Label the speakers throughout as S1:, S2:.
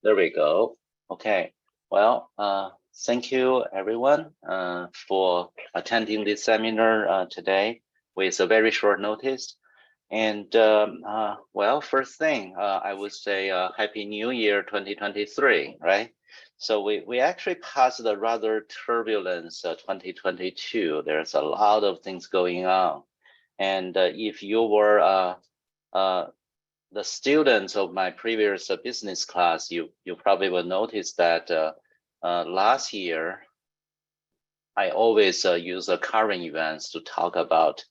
S1: There we go. Okay. Well, thank you everyone for attending this seminar today with a very short notice. And well, first thing I would say Happy New Year 2023, right? So we actually passed a rather turbulent 2022. There's a lot of things going on. And if you were the students of my previous business class, you probably will notice that last year, I always use the current events to talk about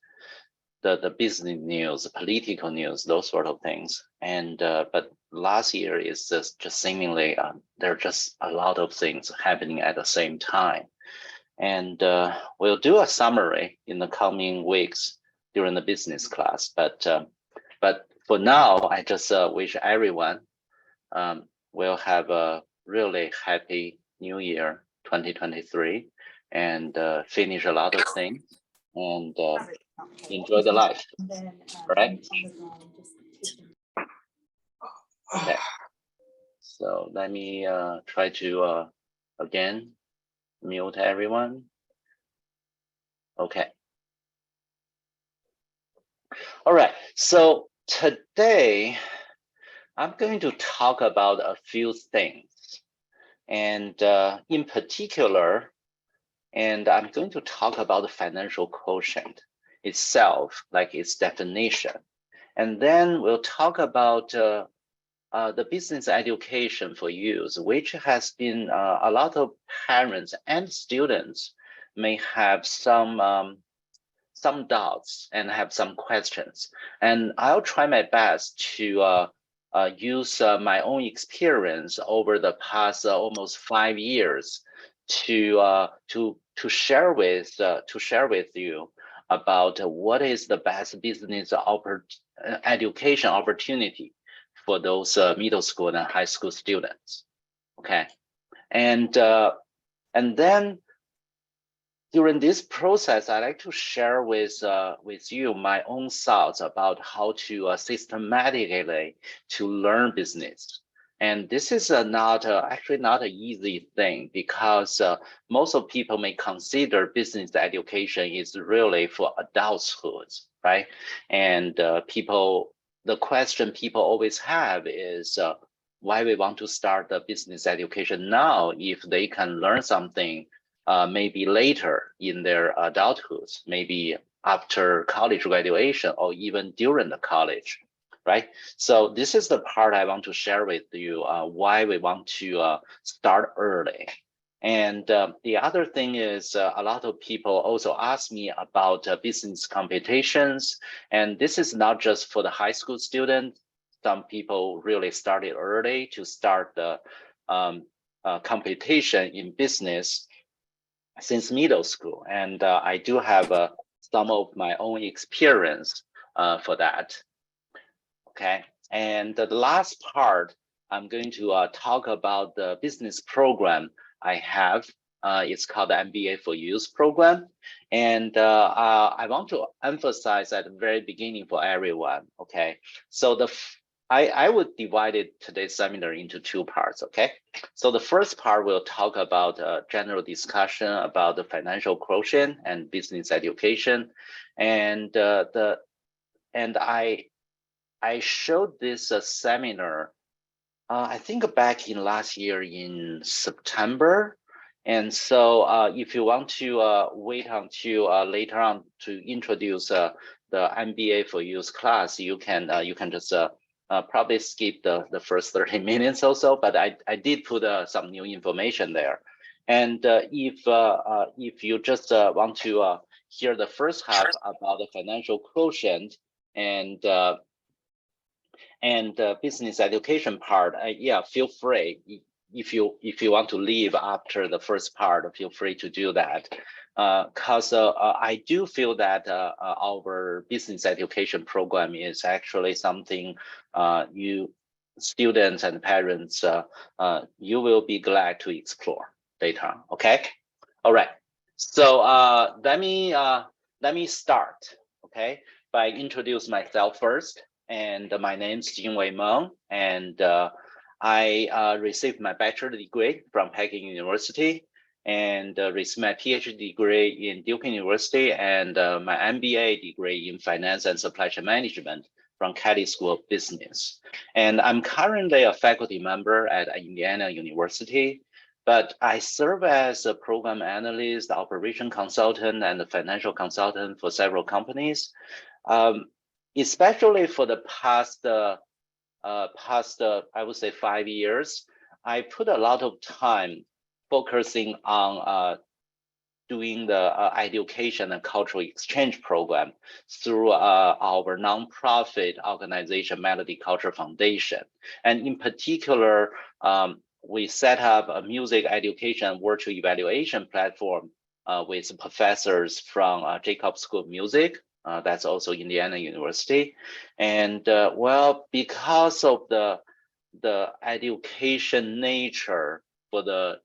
S1: the business news, political news, those sort of things. And but last year is just seemingly there are just a lot of things happening at the same time. And we'll do a summary in the coming weeks during the business class. But for now, I just wish everyone will have a really happy New Year 2023 and finish a lot of things and enjoy the life, right? Okay, so let me try to again mute everyone. Okay. All right, so today I'm going to talk about a few things, and in particular, and I'm going to talk about the financial quotient itself, like its definition. And then we'll talk about the business education for youth, which has been a lot of parents and students may have some doubts and have some questions. And I'll try my best to use my own experience over the past almost 5 years to share with you about what is the best business education opportunity for those middle school and high school students. Okay, and then during this process, I like to share with you my own thoughts about how to systematically to learn business. And this is actually not an easy thing, because most of people may consider business education is really for adulthood, right? And the question people always have is why we want to start the business education now if they can learn something maybe later in their adulthood, maybe after college graduation or even during the college, right? So this is the part I want to share with you, why we want to start early. And the other thing is a lot of people also ask me about business competitions. And this is not just for the high school student. Some people really started early to start the competition in business since middle school, and I do have some of my own experience for that. Okay, and the last part, I'm going to talk about the business program I have. It's called the MBA for Youth program, and I want to emphasize at the very beginning for everyone. Okay, so I would divide today's seminar into two parts, okay? So the first part will talk about a general discussion about the financial quotient and business education. And I showed this seminar, I think back in last year in September. And so if you want to wait until later on to introduce the MBA for Youth class, you can just probably skip the first 30 minutes or so, but I did put some new information there. And if you just want to hear the first half about the financial quotient and business education part, yeah, feel free. If you want to leave after the first part, feel free to do that. Because I do feel that our business education program is actually something you students and parents you will be glad to explore later. Okay, all right. So let me start. Okay, by introduce myself first. And my name's Meng, and I received my bachelor degree from Peking University and received my PhD degree in Duke University and my MBA degree in finance and supply chain management from Kelly School of Business. And I'm currently a faculty member at Indiana University, but I serve as a program analyst, operation consultant, and a financial consultant for several companies, especially for the past, I would say 5 years. I put a lot of time focusing on doing the education and cultural exchange program through our nonprofit organization, Melody Culture Foundation. And in particular, we set up a music education virtual evaluation platform with professors from Jacobs School of Music, that's also Indiana University. And well, because of the education nature for the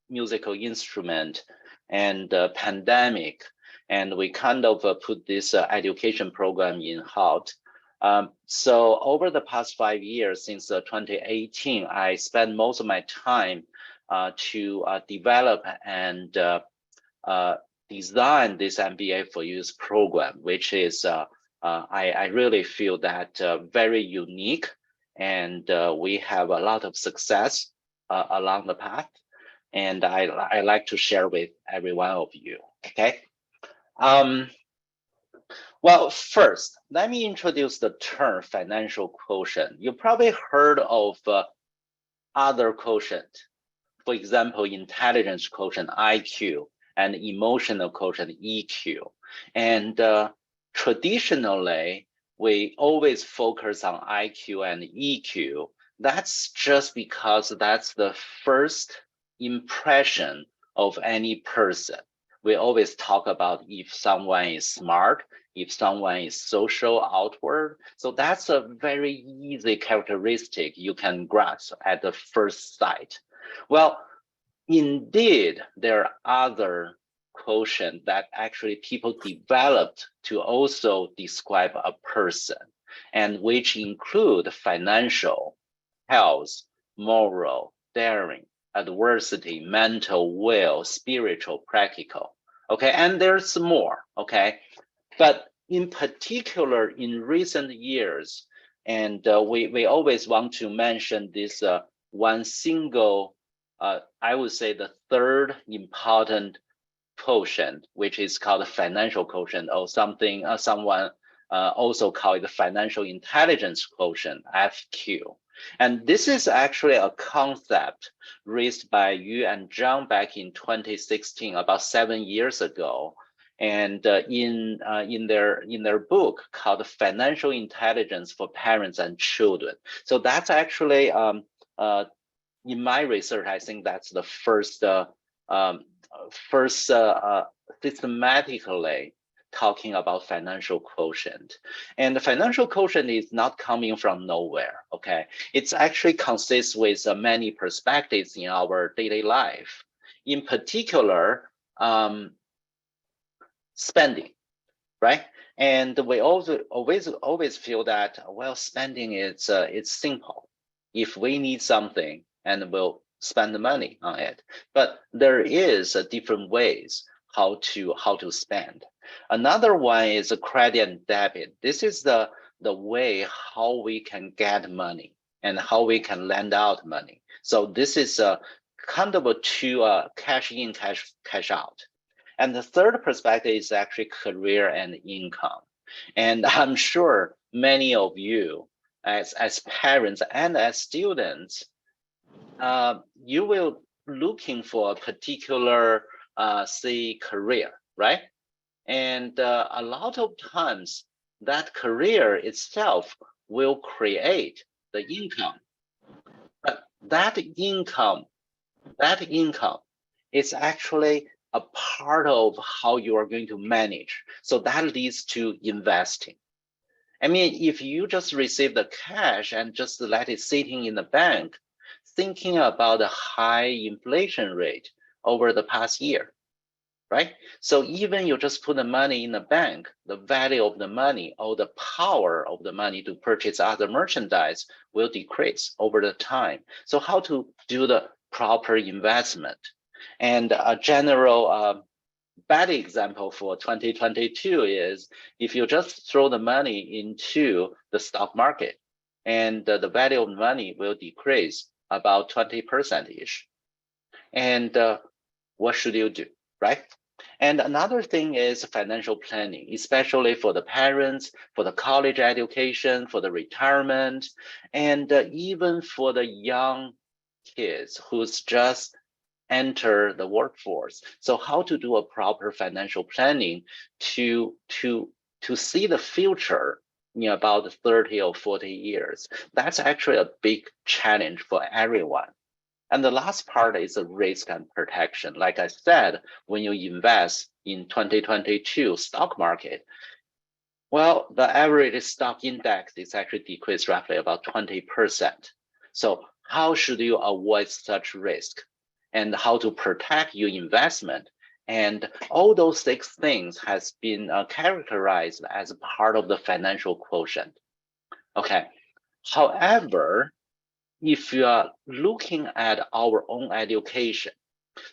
S1: musical instrument and the pandemic, and we kind of put this education program in halt. So over the past 5 years, since 2018, I spent most of my time to develop and design this MBA for Youth program, which is, I really feel that very unique, and we have a lot of success along the path. And I like to share with every one of you, okay? Well, first, let me introduce the term financial quotient. You probably heard of other quotient, for example, intelligence quotient, IQ, and emotional quotient, EQ. And traditionally, we always focus on IQ and EQ. That's just because that's the first impression of any person. We always talk about if someone is smart, if someone is social, outward. So that's a very easy characteristic you can grasp at the first sight. Well, indeed, there are other quotient that actually people developed to also describe a person, and which include financial, health, moral, daring, adversity, mental, will, spiritual, practical. Okay, and there's more. Okay, but in particular, in recent years, and we always want to mention this one single, I would say the third important quotient, which is called the financial quotient, or something, someone also call it the financial intelligence quotient, FQ. And this is actually a concept raised by Yu and Zhang back in 2016, about 7 years ago. And in their book called Financial Intelligence for Parents and Children. So that's actually, in my research, I think that's the first systematically talking about financial quotient. And the financial quotient is not coming from nowhere, okay? It's actually consists with many perspectives in our daily life. In particular, spending, right? And we also always feel that, well, spending is it's simple. If we need something, and we'll spend the money on it. But there is different ways how to spend. Another one is a credit and debit. This is the way how we can get money and how we can lend out money. So this is a kind of a two cash in, cash out. And the third perspective is actually career and income. And I'm sure many of you as parents and as students, you will looking for a particular, say, career, right? And a lot of times that career itself will create the income. But that income is actually a part of how you are going to manage. So that leads to investing. I mean, if you just receive the cash and just let it sitting in the bank, thinking about the high inflation rate over the past year, right? So even you just put the money in the bank, the value of the money or the power of the money to purchase other merchandise will decrease over the time. So how to do the proper investment? And a general bad example for 2022 is if you just throw the money into the stock market and the value of money will decrease about 20%-ish. And what should you do, right? And another thing is financial planning, especially for the parents, for the college education, for the retirement, and even for the young kids who's just enter the workforce. So how to do a proper financial planning to see the future in about 30 or 40 years. That's actually a big challenge for everyone. And the last part is the risk and protection. Like I said, when you invest in 2022 stock market, well, the average stock index is actually decreased roughly about 20%. So how should you avoid such risk? And how to protect your investment? And all those 6 things has been characterized as part of the financial quotient. Okay. However, if you are looking at our own education,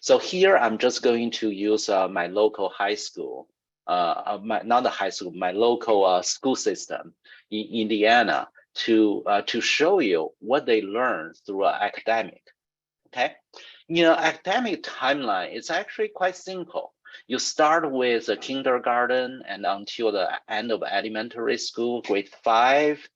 S1: so here I'm just going to use my local high school, not the high school, my local school system in Indiana to show you what they learn through academic. Okay, academic timeline is actually quite simple. You start with a kindergarten and until the end of elementary school, grade 5.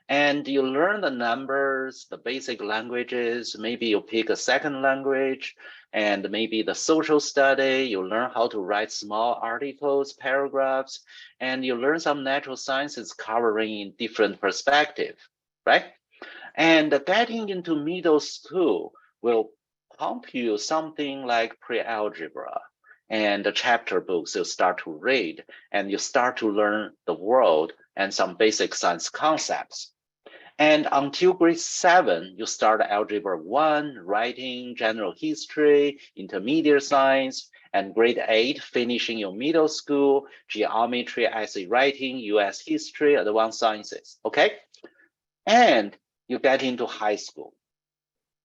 S1: And you learn the numbers, the basic languages, maybe you pick a second language, and maybe the social study, you learn how to write small articles, paragraphs, and you learn some natural sciences covering in different perspective, right? And getting into middle school will pump you something like pre-algebra and the chapter books you start to read, and you start to learn the world and some basic science concepts. And until grade 7, you start Algebra 1, writing, general history, intermediate science, and grade 8, finishing your middle school, geometry, essay writing, US history, advanced sciences, okay? And you get into high school.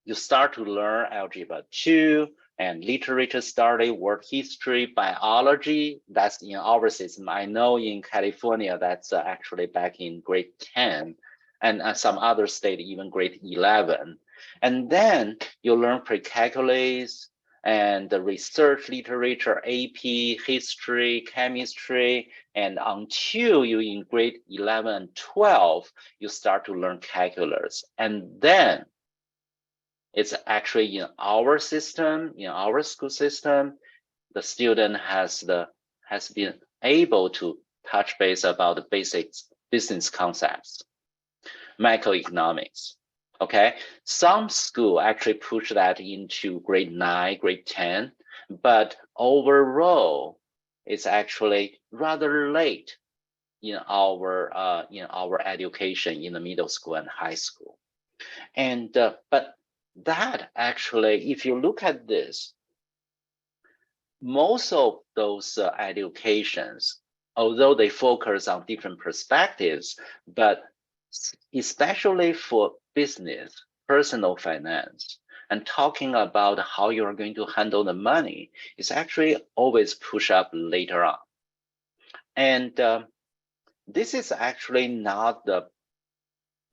S1: You start to learn Algebra 2, and literature study, world history, biology. That's in our system. I know in California, that's actually back in grade 10. And some other state, even grade 11. And then you learn pre-calculus and the research literature, AP, history, chemistry, and until you in grade 11 and 12, you start to learn calculus. And then it's actually in our system, in our school system, the student has been able to touch base about the basic business concepts, macroeconomics. Okay, some school actually push that into grade 9, grade 10, but overall, it's actually rather late in our education in the middle school and high school. And but that actually, if you look at this, most of those educations, although they focus on different perspectives, but especially for business, personal finance, and talking about how you're going to handle the money is actually always push up later on. And this is actually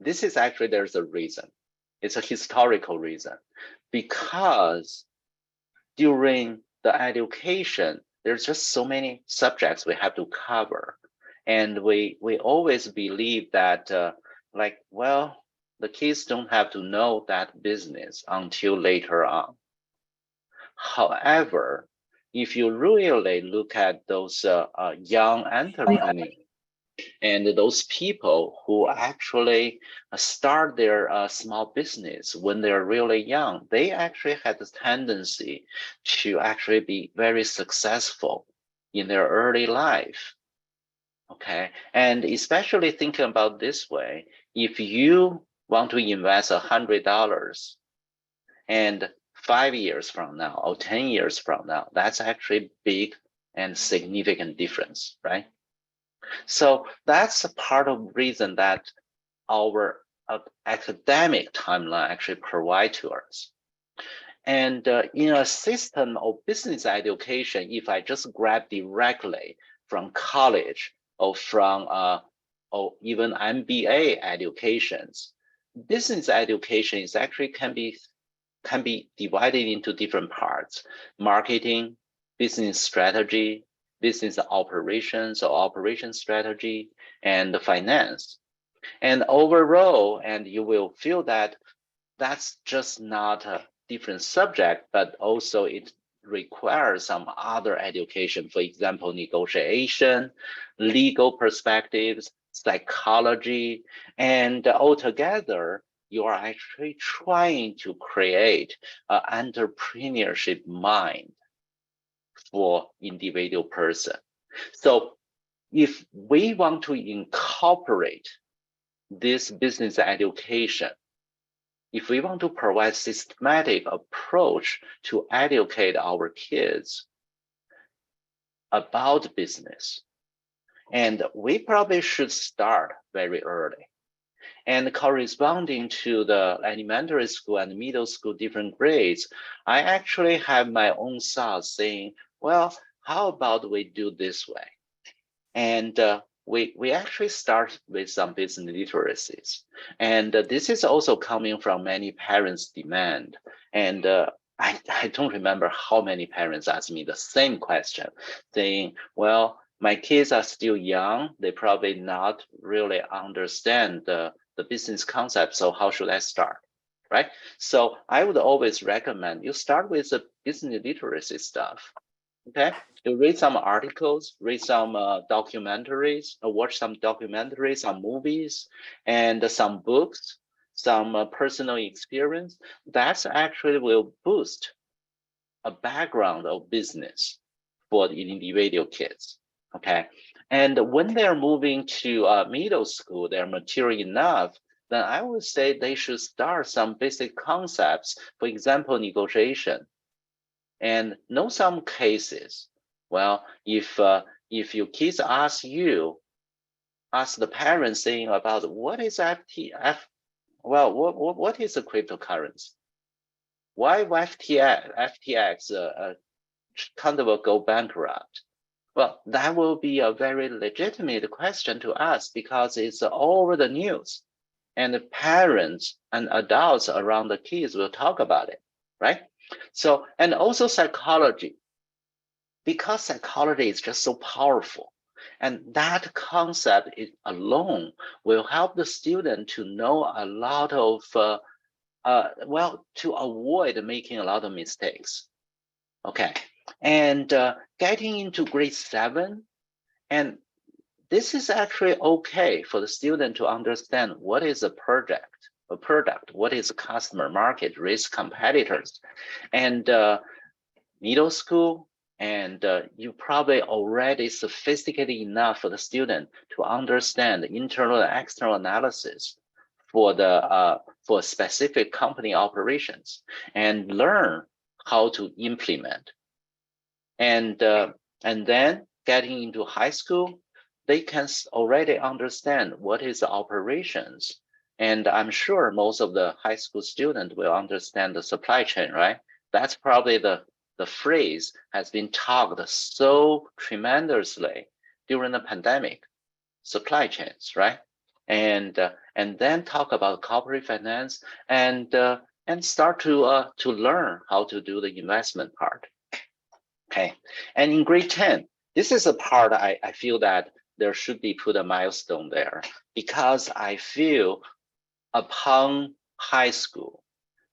S1: there's a reason. It's a historical reason, because during the education, there's just so many subjects we have to cover. And we always believe that the kids don't have to know that business until later on. However, if you really look at those young entrepreneurs and those people who actually start their small business when they're really young, they actually had the tendency to actually be very successful in their early life. Okay, and especially thinking about this way, if you want to invest $100 and 5 years from now or 10 years from now, that's actually big and significant difference, right? So that's a part of the reason that our academic timeline actually provide to us. And in a system of business education, if I just grab directly from college or from or even MBA educations, business education is actually can be divided into different parts: marketing, business strategy, business operations or operation strategy, and finance. And overall, and you will feel that that's just not a different subject, but also it requires some other education. For example, negotiation, legal perspectives, psychology, and altogether, you are actually trying to create an entrepreneurship mind for individual person. So if we want to incorporate this business education, if we want to provide systematic approach to educate our kids about business, and we probably should start very early. And corresponding to the elementary school and middle school different grades, I actually have my own thoughts saying, well, how about we do this way? And we actually start with some business literacies. And this is also coming from many parents' demand. And I don't remember how many parents asked me the same question, saying, well, my kids are still young. They probably not really understand the business concept. So how should I start? Right? So I would always recommend you start with the business literacy stuff. Okay, you read some articles, read some documentaries, watch some documentaries, some movies, and some books, some personal experience. That's actually will boost a background of business for the individual kids. Okay, and when they're moving to middle school, they're mature enough, then I would say they should start some basic concepts. For example, negotiation. And know some cases, well, if your kids ask the parents saying about what is FTF, well, what is a cryptocurrency? Why FTX kind of go bankrupt? Well, that will be a very legitimate question to ask because it's all over the news, and the parents and adults around the kids will talk about it, right? So, and also psychology, because psychology is just so powerful. And that concept alone will help the student to know a lot of, well, to avoid making a lot of mistakes. Okay, and getting into grade 7, and this is actually okay for the student to understand what is a product, what is a customer, market, risk, competitors, and middle school, and you probably already sophisticated enough for the student to understand the internal and external analysis for the for specific company operations and learn how to implement. And then getting into high school, they can already understand what is the operations. And I'm sure most of the high school students will understand the supply chain, right? That's probably the phrase has been talked so tremendously during the pandemic, supply chains, right? And then talk about corporate finance and start to learn how to do the investment part. Okay, and in grade 10, this is a part I feel that there should be put a milestone there, because I feel upon high school,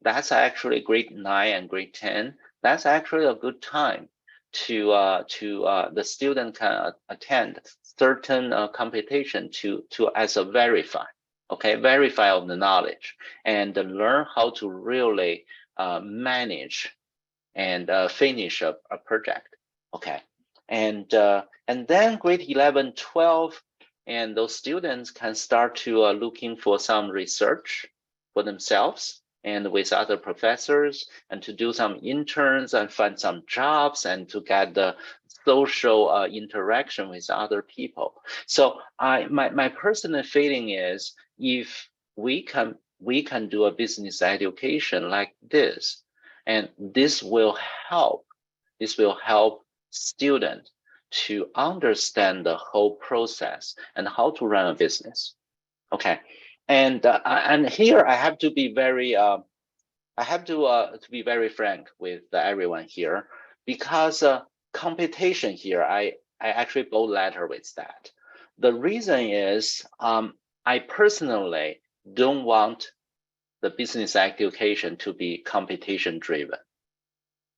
S1: that's actually grade 9 and grade 10, that's actually a good time to the student can attend certain competition to as a verify, okay, verify of the knowledge and learn how to really manage and finish a project. Okay, and then grade 11, 12, and those students can start to looking for some research for themselves and with other professors, and to do some interns and find some jobs and to get social interaction with other people. So my personal feeling is, if we can do a business education like this, and this will help students to understand the whole process and how to run a business. Okay, and here I have to be very to be very frank with everyone here, because competition here, I actually bold letter with that. The reason is, I personally don't want the business education to be competition driven.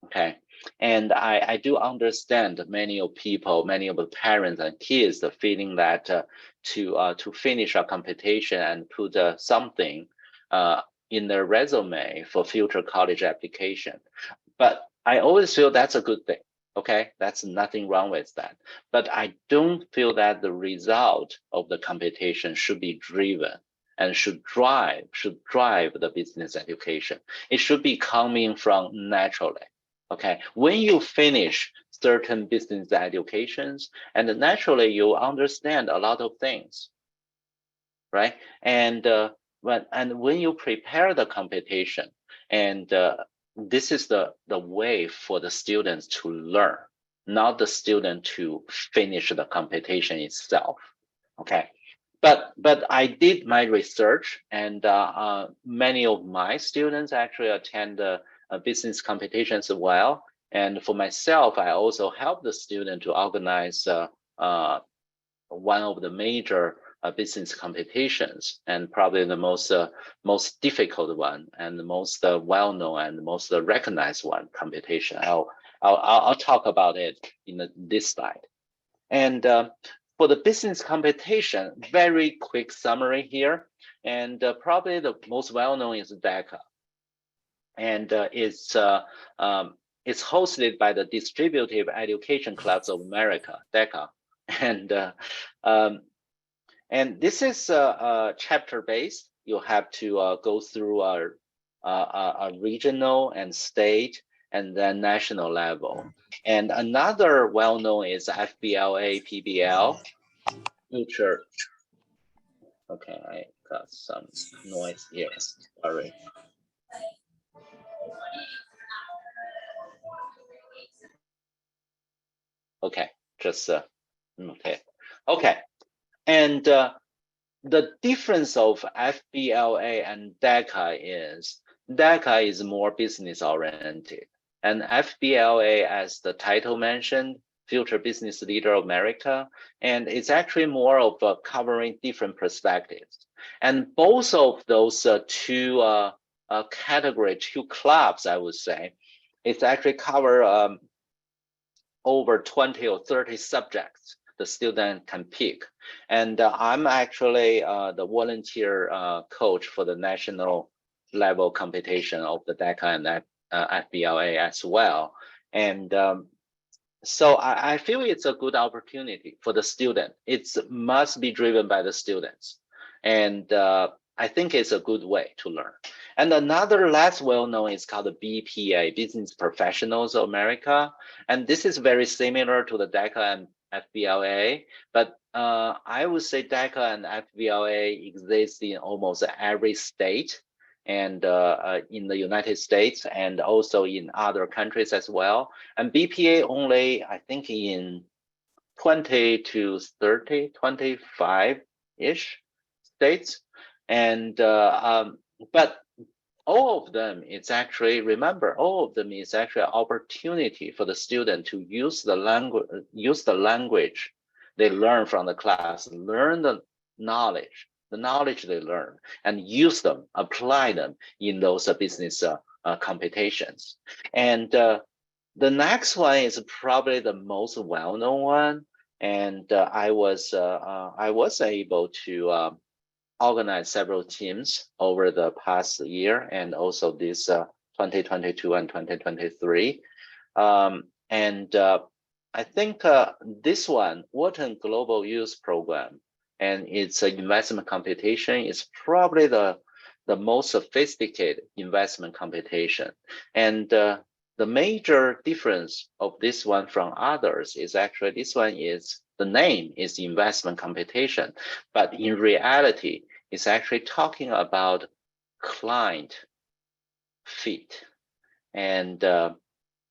S1: Okay, and I do understand many of people, many of the parents and kids, the feeling that to finish a competition and put something in their resume for future college application. But I always feel that's a good thing. Okay, that's nothing wrong with that. But I don't feel that the result of the competition should be driven and should drive the business education. It should be coming from naturally. Okay, when you finish certain business educations, and naturally you understand a lot of things, right? And when you prepare the competition, and this is the way for the students to learn, not the student to finish the competition itself. Okay, but I did my research, and many of my students actually attend business competitions as well. And for myself, I also help the student to organize one of the major business competitions, and probably the most difficult one, and the most well-known and most recognized one competition. I'll talk about it in this slide. And for the business competition, very quick summary here, and probably the most well-known is DECA, and it's hosted by the Distributive Education Clubs of America, DECA, and this is chapter based. You have to go through a regional and state and then national level. And another well-known is FBLA, PBL, future. Okay, I got some noise here. Sorry. Okay, just okay. And the difference of FBLA and DECA is more business oriented, and FBLA, as the title mentioned, Future Business Leader of America, and it's actually more of covering different perspectives. And both of those two clubs, I would say, it's actually cover over 20 or 30 subjects the student can pick. And I'm actually the volunteer coach for the national level competition of the DECA and FBLA as well. And so I feel it's a good opportunity for the student. It must be driven by the students. And I think it's a good way to learn. And another less well-known is called the BPA, Business Professionals of America. And this is very similar to the DECA and FBLA, but I would say DECA and FBLA exist in almost every state, and in the United States, and also in other countries as well. And BPA only, I think, in 20 to 30, 25-ish states. And but all of them, it's actually, remember, all of them is actually an opportunity for the student to use the language they learn from the class, learn the knowledge they learn, and use them, apply them in those business competitions. And the next one is probably the most well-known one, and I was able to organize several teams over the past year, and also this 2022 and 2023. And I think this one, Wharton Global Youth Program, and its investment competition is probably the most sophisticated investment competition. And the major difference of this one from others is actually this one is the name is investment computation, but in reality, it's actually talking about client fit and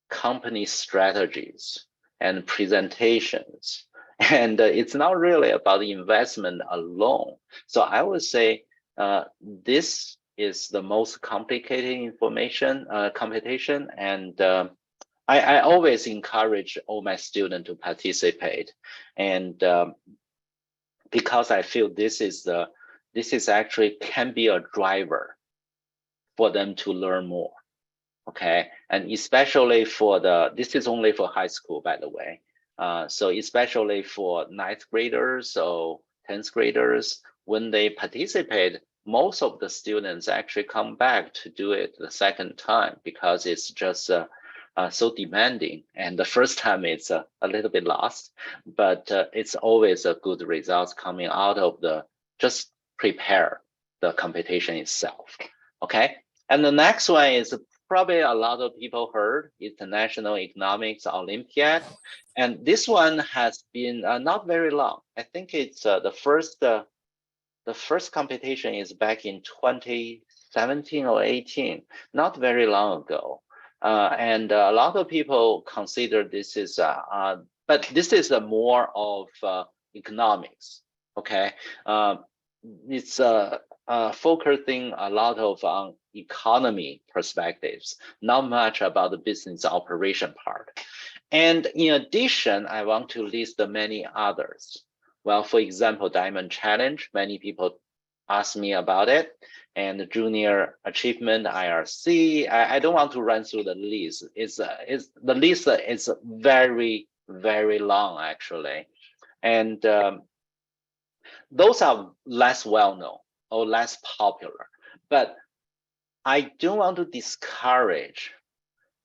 S1: company strategies and presentations. And it's not really about investment alone. So I would say this is the most complicated information computation, and I always encourage all my students to participate, and because I feel this is actually can be a driver for them to learn more. Okay, and especially for this is only for high school, by the way. So especially for ninth graders or 10th graders, when they participate, most of the students actually come back to do it the second time because it's just so demanding. And the first time it's a little bit lost, but it's always a good result coming out of just prepare the competition itself. Okay, and the next one is probably a lot of people heard International Economics Olympiad, and this one has been not very long. I think it's the first competition is back in 2017 or 18, not very long ago, and a lot of people consider this is but this is a more of economics. Okay, it's focusing a lot of on economy perspectives, not much about the business operation part. And in addition, I want to list the many others. Well, for example, Diamond Challenge, many people ask me about it, and Junior Achievement IRC. I don't want to run through the list. The list is very, very long actually, and those are less well known or less popular, but I don't want to discourage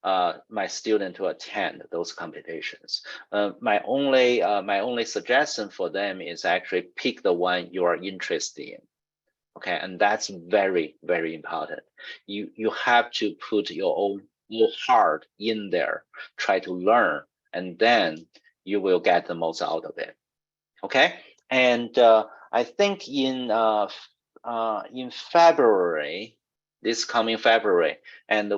S1: my student to attend those competitions. My only suggestion for them is actually pick the one you are interested in. Okay, and that's very, very important. You have to put your own heart in there, try to learn, and then you will get the most out of it. Okay, and I think in February, this coming February, and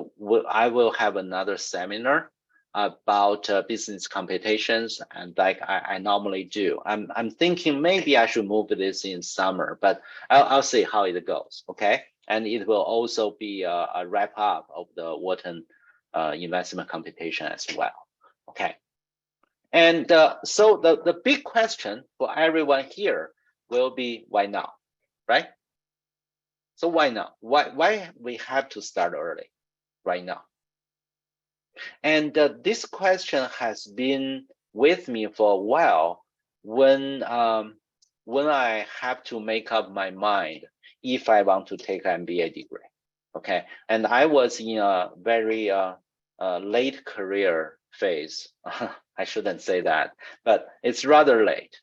S1: I will have another seminar about business computations, and like I normally do. I'm thinking maybe I should move this in summer, but I'll see how it goes. Okay, and it will also be a wrap up of the Wharton investment computation as well. Okay. And so the big question for everyone here will be why now, right? So why now? Why we have to start early, right now? And this question has been with me for a while when I have to make up my mind if I want to take an MBA degree. Okay, and I was in a very late career phase. I shouldn't say that, but it's rather late.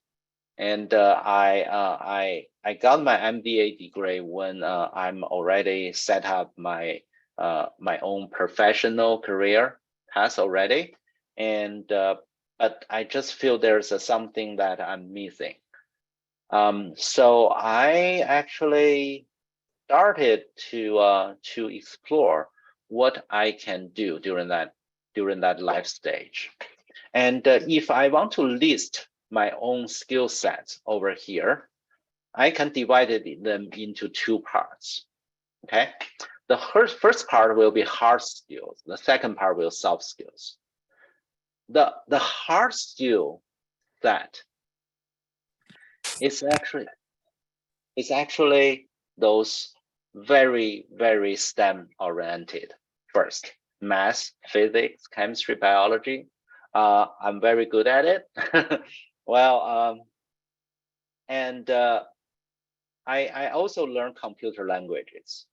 S1: And I got my MBA degree when I'm already set up my my own professional career path already, and but I just feel there's something that I'm missing. So I actually started to explore what I can do during that life stage. And if I want to list my own skill sets over here, I can divide them into two parts. Okay, the first part will be hard skills. The second part will soft skills. The hard skill set is actually those very, very STEM oriented. First, math, physics, chemistry, biology. I'm very good at it. Well, and I also learned computer languages,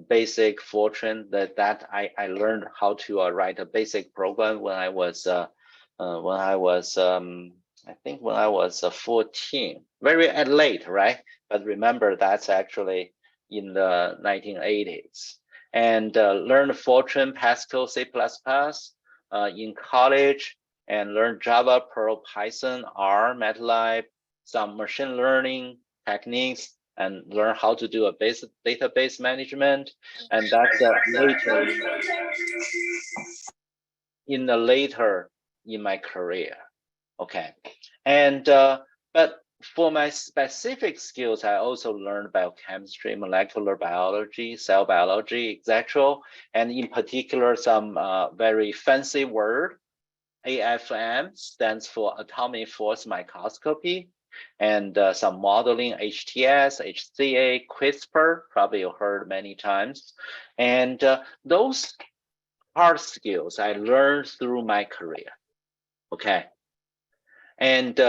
S1: basic Fortran. That I learned how to write a basic program when I was I think when I was 14, very late, right? But remember, that's actually in the 1980s. and learn Fortran, Pascal, C++ in college, and learn Java, Perl, Python, R, MATLAB, some machine learning techniques, and learn how to do a basic database management. And that's later in my career. Okay, and but for my specific skills, I also learned biochemistry, molecular biology, cell biology, etc. And in particular, some very fancy word. AFM stands for atomic force microscopy, and some modeling, HTS, HCA, CRISPR, probably you heard many times. And those hard skills I learned through my career. Okay, and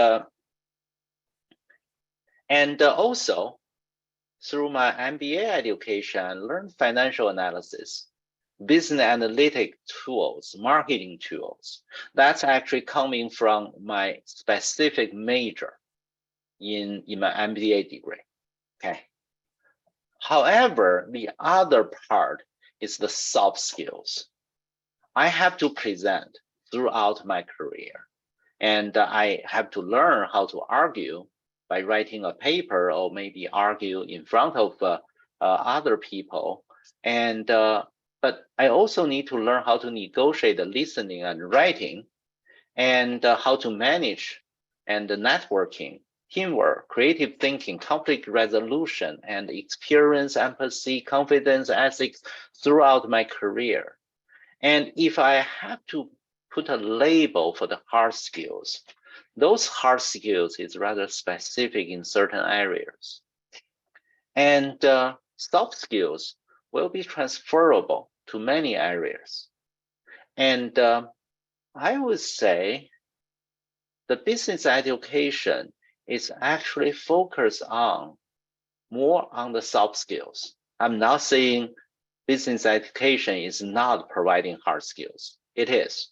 S1: also through my MBA education, I learned financial analysis, business analytic tools, marketing tools. That's actually coming from my specific major in my MBA degree. Okay. However, the other part is the soft skills I have to present throughout my career. And I have to learn how to argue by writing a paper, or maybe argue in front of other people. And but I also need to learn how to negotiate the listening and writing, and how to manage and the networking, teamwork, creative thinking, conflict resolution, and experience, empathy, confidence, ethics throughout my career. And if I have to put a label for the hard skills, those hard skills is rather specific in certain areas. And soft skills will be transferable to many areas. And I would say the business education is actually focused on more on the soft skills. I'm not saying business education is not providing hard skills. It is.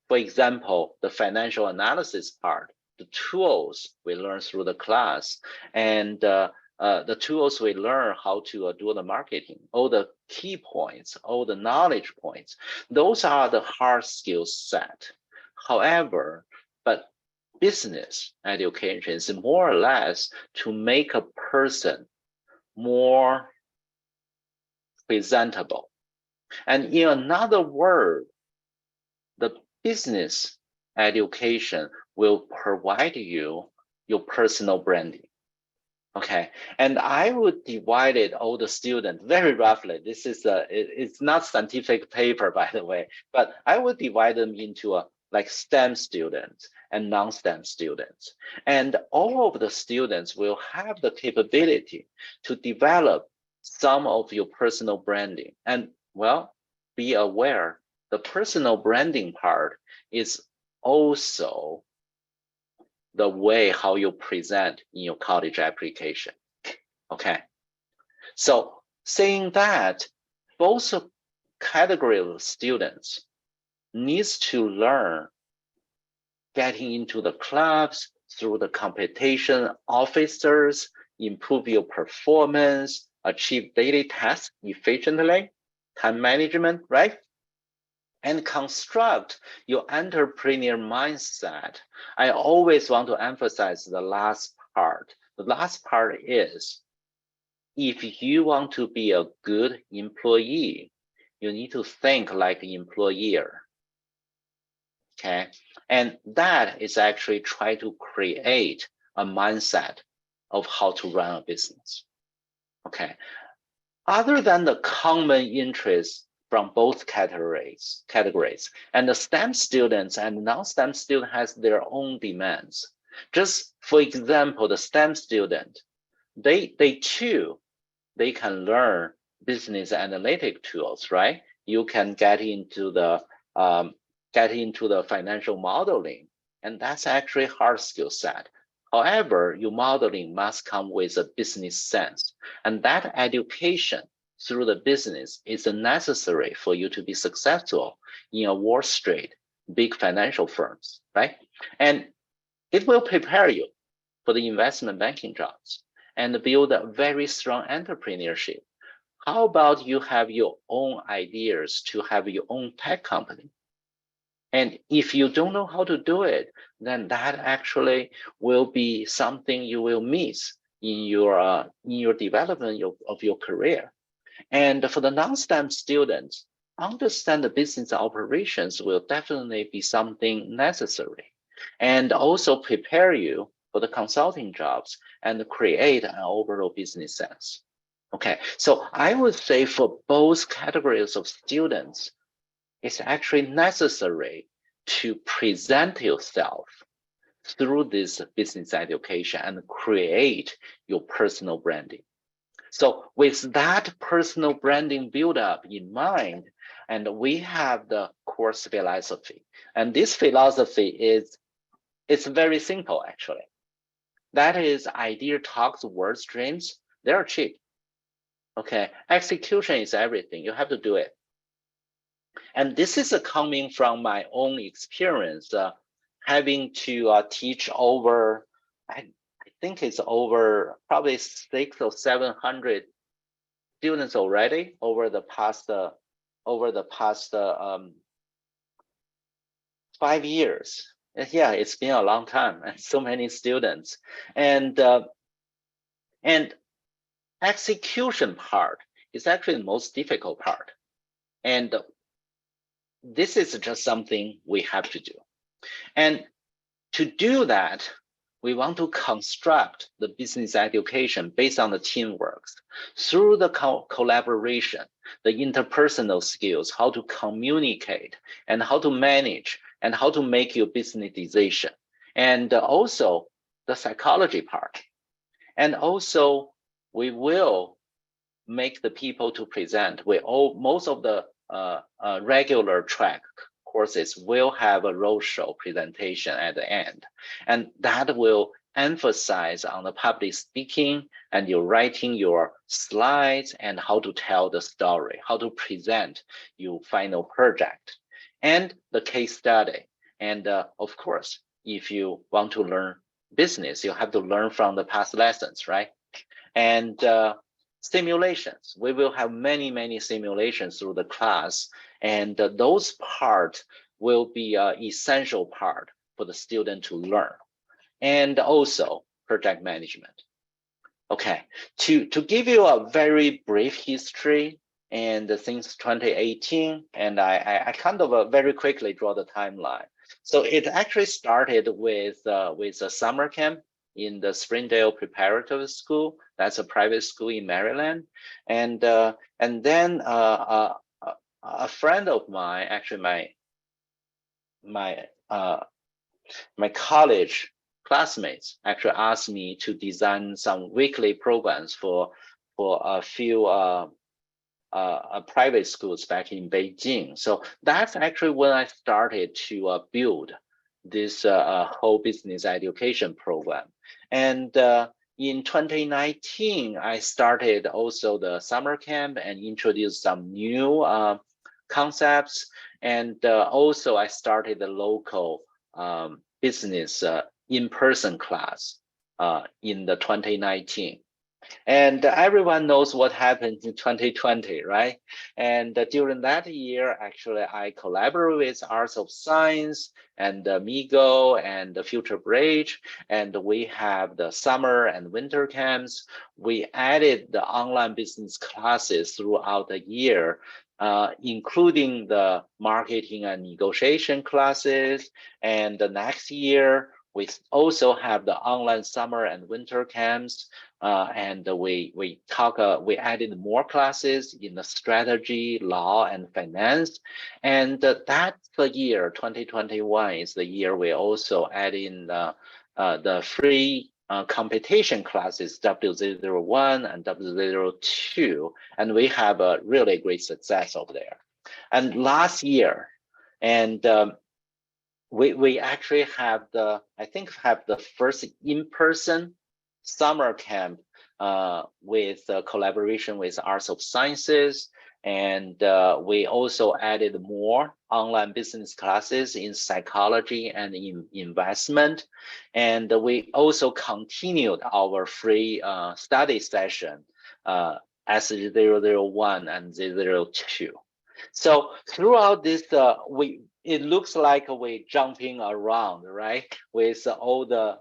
S1: For example, the financial analysis part, the tools we learn through the class, and the tools we learn how to do the marketing, all the key points, all the knowledge points, those are the hard skills set. However, but business education is more or less to make a person more presentable. And in another word, the business education will provide you your personal branding. Okay, and I would divide it all the students very roughly. This is it's not scientific paper, by the way, but I would divide them into like STEM students and non-STEM students. And all of the students will have the capability to develop some of your personal branding. And well, be aware, the personal branding part is also the way how you present in your college application. Okay, so saying that, both category of students needs to learn getting into the clubs through the competition officers, improve your performance, achieve daily tasks efficiently, time management, right? And construct your entrepreneur mindset. I always want to emphasize the last part. The last part is, if you want to be a good employee, you need to think like an employer. Okay, and that is actually try to create a mindset of how to run a business. Okay, other than the common interests from both categories, and the STEM students and non-STEM student has their own demands. Just for example, the STEM student, they too, they can learn business analytic tools, right? You can get into the financial modeling, and that's actually a hard skill set. However, your modeling must come with a business sense, and that education through the business is necessary for you to be successful in a Wall Street, big financial firms, right? And it will prepare you for the investment banking jobs and build a very strong entrepreneurship. How about you have your own ideas to have your own tech company? And if you don't know how to do it, then that actually will be something you will miss in your development of your career. And for the non-STEM students, understand the business operations will definitely be something necessary, and also prepare you for the consulting jobs and create an overall business sense. Okay, so I would say for both categories of students, it's actually necessary to present yourself through this business education and create your personal branding. So with that personal branding build up in mind, and we have the course philosophy. And this philosophy it's very simple actually. That is idea talks, word streams, they're cheap. Okay, execution is everything. You have to do it. And this is coming from my own experience, having to teach over, I think it's over probably 600 or 700 students already over the past 5 years. Yeah, it's been a long time, and so many students, and execution part is actually the most difficult part, and this is just something we have to do. And to do that, we want to construct the business education based on the teamwork through the collaboration, the interpersonal skills, how to communicate and how to manage and how to make your business decision, and also the psychology part. And also we will make the people to present. Most of the regular track courses will have a roadshow presentation at the end, and that will emphasize on the public speaking and you're writing your slides and how to tell the story, how to present your final project, and the case study. And of course, if you want to learn business, you have to learn from the past lessons, right? And simulations. We will have many simulations through the class, and those parts will be an essential part for the student to learn. And also project management. Okay, to give you a very brief history, and since 2018, and I kind of very quickly draw the timeline. So it actually started with a summer camp in the Springdale Preparatory School. That's a private school in Maryland, and then a friend of mine, actually my college classmates, actually asked me to design some weekly programs for a few private schools back in Beijing. So that's actually when I started to build this whole business education program. And in 2019, I started also the summer camp and introduced some new concepts. And also I started the local business in-person class in the 2019. And everyone knows what happened in 2020, right? And during that year, actually, I collaborated with Arts of Science and MIGO and the Future Bridge, and we have the summer and winter camps. We added the online business classes throughout the year, including the marketing and negotiation classes. And the next year, we also have the online summer and winter camps, and we added more classes in the strategy, law, and finance. And that's the year 2021 is the year we also add in the free competition classes W001 and W02, and we have a really great success over there. And last year, and we actually have the first in-person summer camp with collaboration with Arts of Sciences, and we also added more online business classes in psychology and in investment, and we also continued our free study session S001 and Z02. So throughout this, it looks like we're jumping around, right, with all the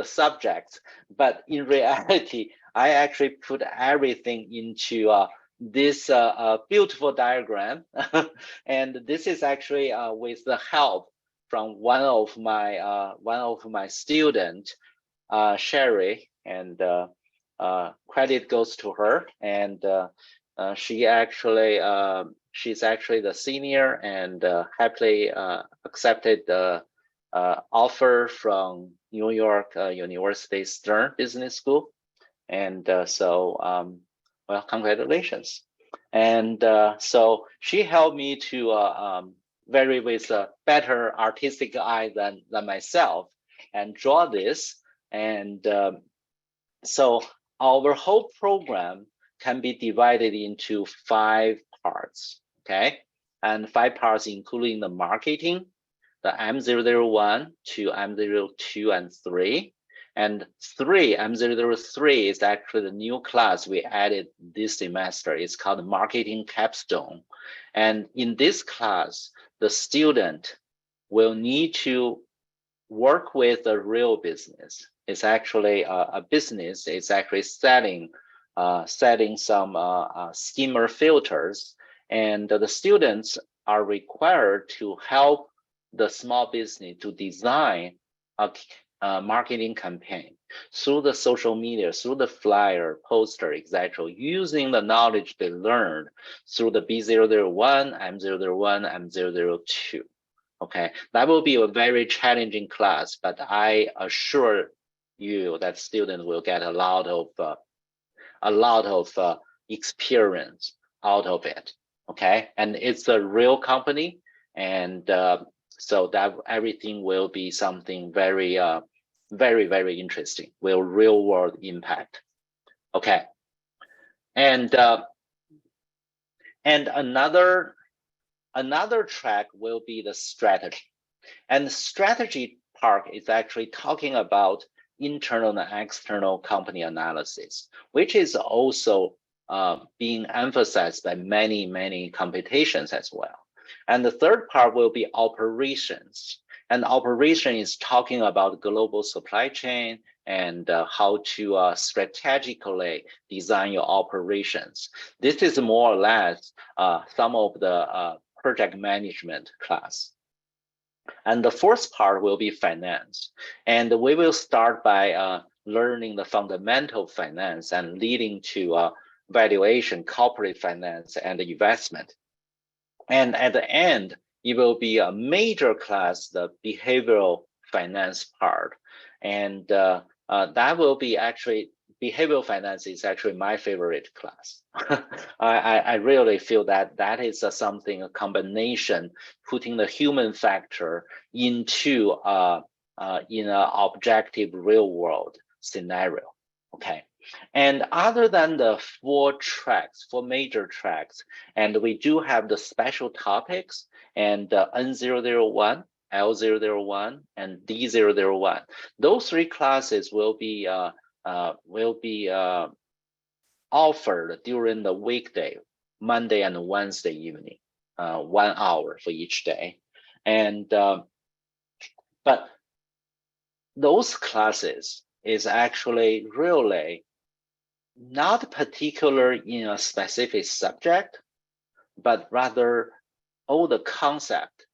S1: subjects. But in reality, I actually put everything into this beautiful diagram, and this is actually with the help from one of my student, Sherry, and credit goes to her. And she's actually the senior, and happily accepted the offer from New York University Stern Business School. And well, congratulations. And so she helped me to very with a better artistic eye than myself, and draw this. And so our whole program can be divided into 5 parts, okay? And 5 parts including the marketing, the M001 to M02 and 3. And M003 is actually the new class we added this semester. It's called Marketing Capstone. And in this class, the student will need to work with a real business. It's actually a business. It's actually setting some schema filters, and the students are required to help the small business to design a marketing campaign through the social media, through the flyer, poster, etc., using the knowledge they learned through the B001, M001, M002. Okay, that will be a very challenging class, but I assure you that students will get a lot of experience out of it. Okay, and it's a real company, and so that everything will be something very, very interesting, with real world impact. Okay, and another track will be the strategy. And the strategy part is actually talking about internal and external company analysis, which is also being emphasized by many competitions as well. And the third part will be operations. And operation is talking about global supply chain and how to strategically design your operations. This is more or less some of the project management class. And the fourth part will be finance. And we will start by learning the fundamental finance and leading to valuation, corporate finance, and investment. And at the end, it will be a major class, the behavioral finance part. And that will be actually, behavioral finance is actually my favorite class. I really feel that that is something, a combination, putting the human factor into in an objective real world scenario. Okay. And other than the 4 major tracks, and we do have the special topics, and N001, L001, and D001. Those 3 classes will be offered during the weekday, Monday and Wednesday evening, 1 hour for each day. And but those classes is actually really not particular in a specific subject, but rather all the concept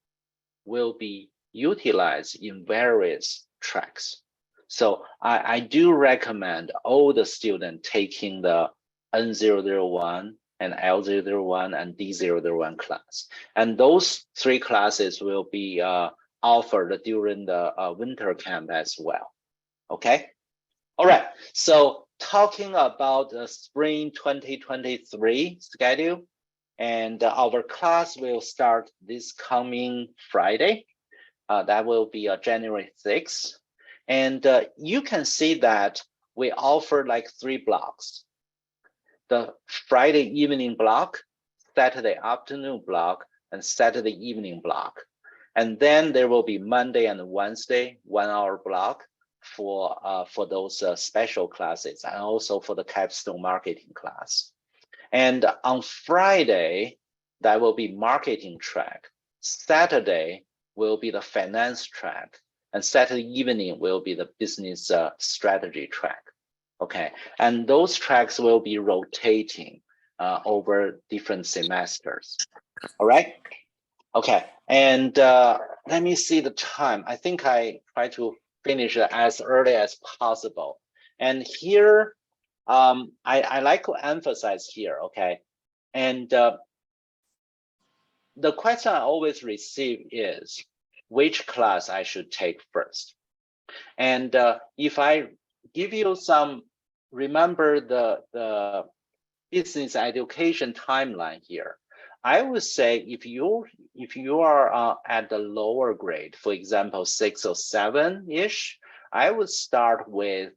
S1: will be utilized in various tracks. So I do recommend all the students taking the N001 and L001 and D001 class. And those 3 classes will be offered during the winter camp as well. Okay. All right. So talking about the spring 2023 schedule, and our class will start this coming Friday. That will be January 6th. And you can see that we offer like 3 blocks. The Friday evening block, Saturday afternoon block, and Saturday evening block. And then there will be Monday and Wednesday 1 hour block for those special classes, and also for the capstone marketing class. And on Friday, that will be marketing track. Saturday will be the finance track. And Saturday evening will be the business strategy track. Okay, and those tracks will be rotating over different semesters. All right. Okay, and let me see the time. I think I try to finish it as early as possible. And here, I like to emphasize here, okay? And the question I always receive is, which class I should take first? And if I give you some, remember the business education timeline here, I would say if you are at the lower grade, for example 6 or 7-ish, I would start with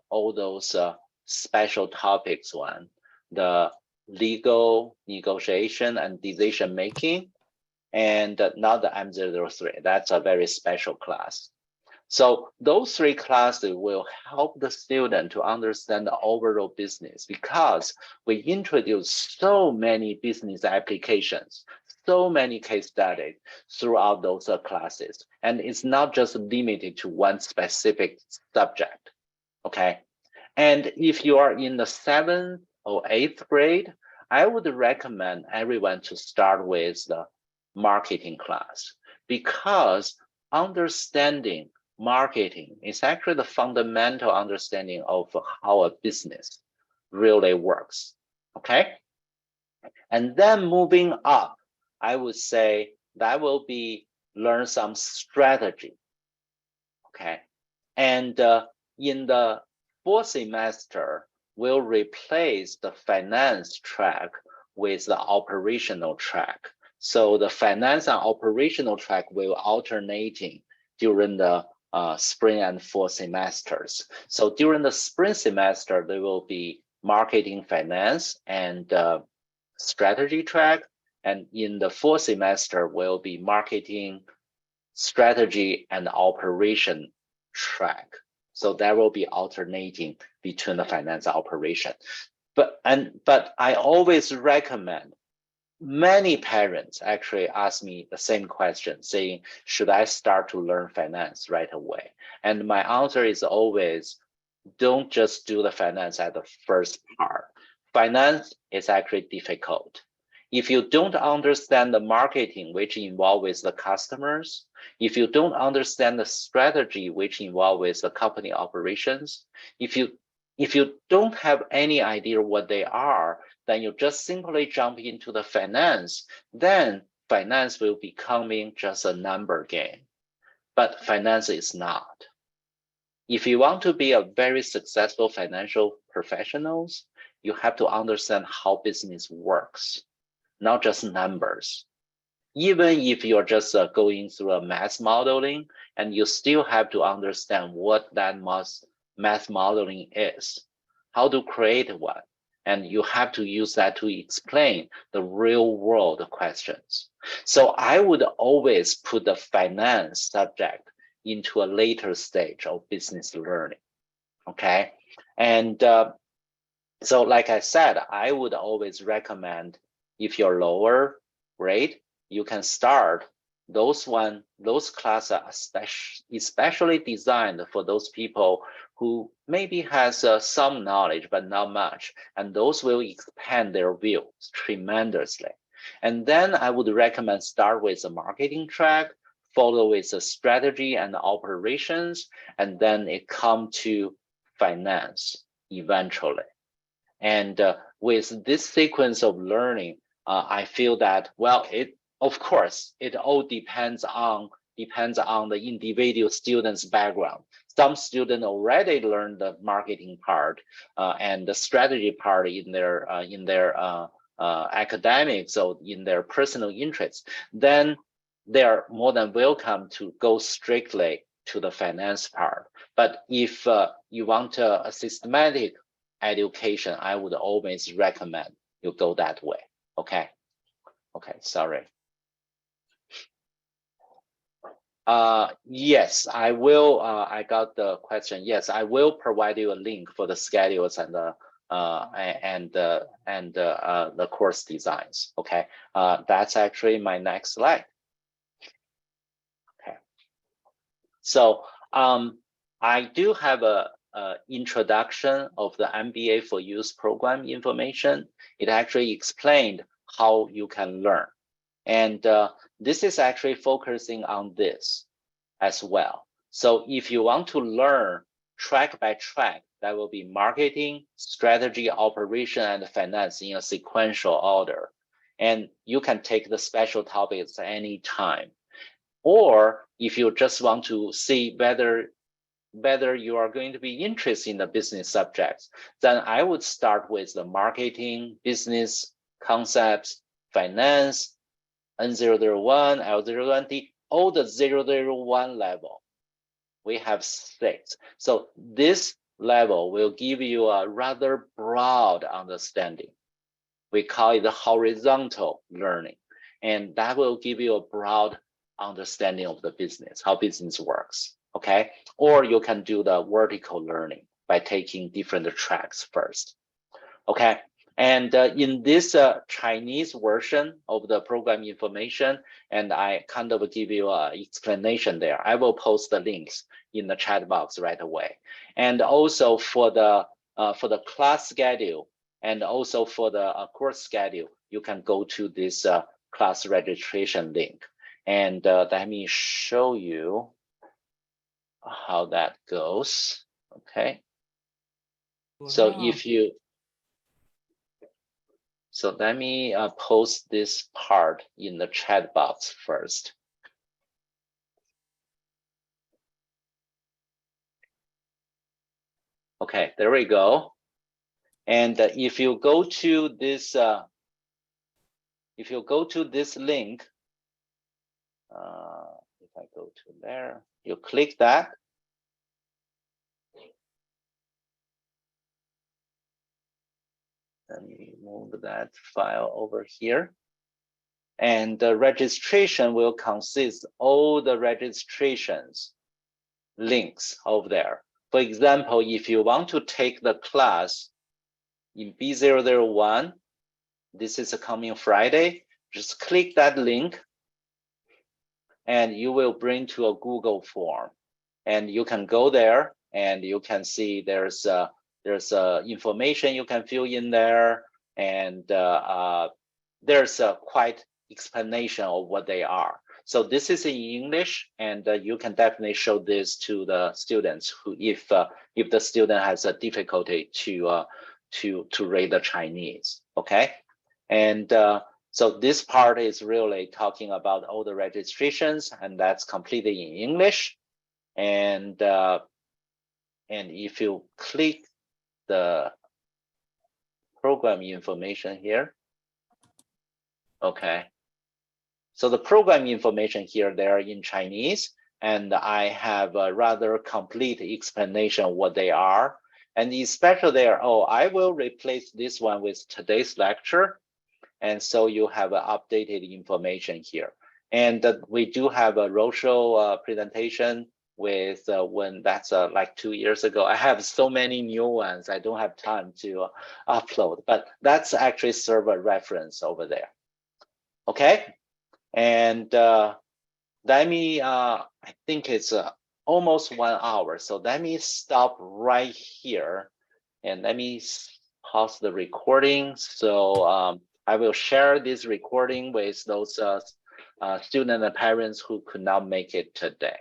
S1: all those special topics one, the legal negotiation and decision making, and not the M03. That's a very special class. So those 3 classes will help the student to understand the overall business, because we introduce so many business applications, so many case studies throughout those classes. And it's not just limited to one specific subject, okay? And if you are in the 7th or 8th grade, I would recommend everyone to start with the marketing class, because understanding marketing is actually the fundamental understanding of how a business really works, okay? And then moving up, I would say that will be learn some strategy, okay? And in the 4th semester, we'll replace the finance track with the operational track. So the finance and operational track will alternating during the spring and fall semesters. So during the spring semester, there will be marketing, finance, and strategy track. And in the fall semester will be marketing, strategy, and operation track. So there will be alternating between the finance and operation. But I always recommend, many parents actually ask me the same question, saying, should I start to learn finance right away? And my answer is always, don't just do the finance at the first part. Finance is actually difficult. If you don't understand the marketing, which involves with the customers, if you don't understand the strategy, which involves with the company operations, if you don't have any idea what they are, then you just simply jump into the finance, then finance will becoming just a number game. But finance is not. If you want to be a very successful financial professionals, you have to understand how business works, not just numbers. Even if you're just going through a math modeling, and you still have to understand what that math modeling is, how to create one, and you have to use that to explain the real world questions. So I would always put the finance subject into a later stage of business learning, okay? And so like I said, I would always recommend, if you're lower grade, you can start those classes are especially designed for those people who maybe has some knowledge but not much, and those will expand their views tremendously. And then I would recommend start with the marketing track, follow with the strategy and operations, and then it come to finance eventually. And with this sequence of learning, I feel that, well, of course, it all depends on the individual student's background. Some students already learned the marketing part and the strategy part in their academics or in their personal interests. Then they are more than welcome to go strictly to the finance part. But if you want a systematic education, I would always recommend you go that way. Okay. Okay, sorry. Yes, I will. I got the question. Yes, I will provide you a link for the schedules and the and the course designs. Okay, that's actually my next slide. Okay, so I do have a introduction of the MBA for Youth program information. It actually explained how you can learn, and this is actually focusing on this as well. So if you want to learn track by track, that will be marketing, strategy, operation, and finance in a sequential order. And you can take the special topics any time. Or if you just want to see whether you are going to be interested in the business subjects, then I would start with the marketing, business, concepts, finance, N001, L001D, all the 001 level. We have 6. So this level will give you a rather broad understanding. We call it the horizontal learning. And that will give you a broad understanding of the business, how business works, okay? Or you can do the vertical learning by taking different tracks first, okay? And in this Chinese version of the program information, and I kind of give you an explanation there. I will post the links in the chat box right away. And also for the class schedule and also for the course schedule, you can go to this class registration link. And let me show you how that goes. Okay. So if you So let me post this part in the chat box first. Okay, there we go. And if you go to this, link, if I go to there, you click that. Let me move that file over here. And the registration will consist all the registrations links over there. For example, if you want to take the class in B001, this is a coming Friday, just click that link and you will bring to a Google form. And you can go there and you can see there's information you can fill in there, and there's a quite explanation of what they are. So this is in English, and you can definitely show this to the students who, if the student has a difficulty to read the Chinese, okay? And so this part is really talking about all the registrations, and that's completely in English. And if you click the program information here, okay. So the program information here, they are in Chinese, and I have a rather complete explanation of what they are. And especially there, I will replace this one with today's lecture. And so you have updated information here. And we do have a roadshow presentation with when that's like 2 years ago. I have so many new ones, I don't have time to upload, but that's actually serve a reference over there. Okay, and let me, I think it's almost 1 hour. So let me stop right here and let me pause the recording. So I will share this recording with those students and parents who could not make it today.